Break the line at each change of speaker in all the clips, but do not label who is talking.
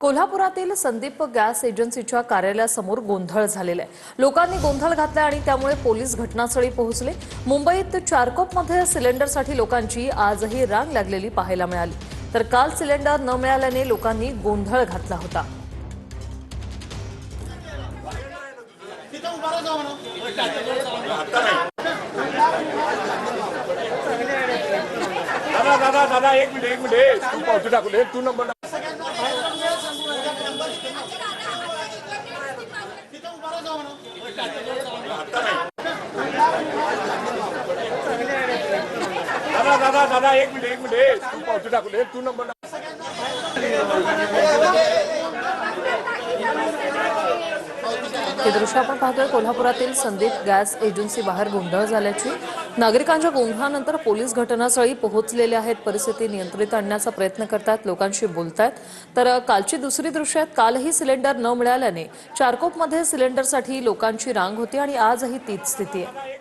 कोल्हापुरातील संदीप गॅस एजन्सीच्या कार्यालयासमोर गोंधळ झालेला आहे। लोकांनी गोंधळ घातला आणि त्यामुळे पोलीस घटनास्थळी पोहोचले। मुंबईत चारकोपमध्ये सिलेंडरसाठी लोकांची आजही रांग लागलेली पाहायला मिळाली, तर काल सिलेंडर न मिळाल्याने लोकांनी गोंधळ घातला होता।
दादा एक मिनिट तू पावती टाकले तू नंबर दादा एक मिनिट तू पावती टाकले तू नंबर
हे दृश्य आपण पाहतोय कोल्हापुरातील संदीप गॅस एजन्सी बाहेर गोंधळ झाल्याची। नागरिकांच्या गोंधळानंतर पोलीस घटनास्थळी पोहोचलेले आहेत, परिस्थिती नियंत्रित आणण्याचा प्रयत्न करतात, लोकांशी बोलतायत। तर कालची दुसरी दृश्य आहेत। कालही सिलेंडर न मिळाल्याने चारकोपमध्ये सिलेंडरसाठी लोकांची रांग होती आणि आजही तीच स्थिती आहे।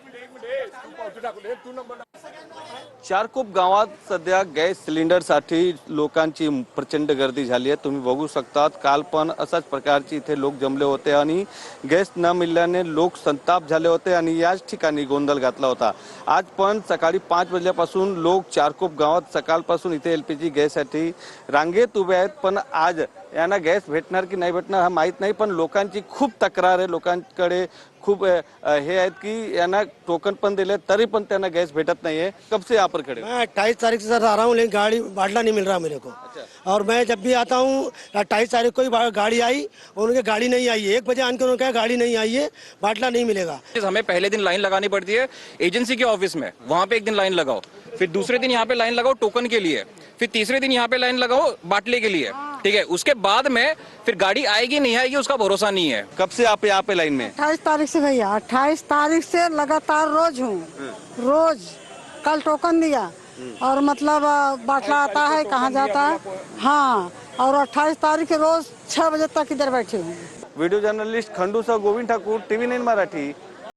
चारकोप गावात सध्या गॅस सिलेंडरसाठी लोकांची प्रचंड गर्दी झाली आहे। तुम्ही बघू शकतात, काल पण अशाच प्रकारची इथे लोक जमले होते आणि गॅस न मिळाल्याने लोक संताप झाले होते आणि याच ठिकाणी गोंधळ घातला होता। आज पण सकाळी 5 वाजल्यापासून लोक चारकोप गावात सकाळपासून इथे एलपीजी गॅससाठी रांगेत उभे आहेत, पण आज यांना गॅस भेटणार की नहीं भेटणार हा माहित नहीं, पण लोकांची खूप तक्रार आहे। लोकांकडे खूप हे आहेत की यांना टोकन पण दिले तरी पण त्यांना गैस भेटत नहीं है। कब से यहाँ पर खड़े?
मैं 28 तारीख से सर आ रहा हूँ, लेकिन गाड़ी बाटला नहीं मिल रहा मेरे को। और मैं जब भी आता हूँ 28 तारीख को ही गाड़ी आई और उनकी गाड़ी नहीं आई है। 1 बजे आने के उन्होंने कहा गाड़ी नहीं आई है, बाटला नहीं मिलेगा।
हमें पहले दिन लाइन लगानी पड़ती है एजेंसी के ऑफिस में, वहाँ पे एक दिन लाइन लगाओ, फिर दूसरे दिन यहाँ पे लाइन लगाओ टोकन के लिए, फिर तीसरे दिन यहाँ पे लाइन लगाओ बाटले के लिए, ठीक है। उसके बाद में फिर गाड़ी आएगी नहीं आएगी उसका भरोसा नहीं है।
कब से आप यहाँ पे लाइन में?
28 तारीख से भैया, 28 तारीख से लगातार रोज हूँ, रोज। कल टोकन दिया और मतलब बाटला आता है कहाँ जाता है, हाँ। और 28 तारीख के रोज 6 बजे तक इधर बैठे हूँ।
वीडियो जर्नलिस्ट खंडू सह गोविंद ठाकुर, TV9 मराठी,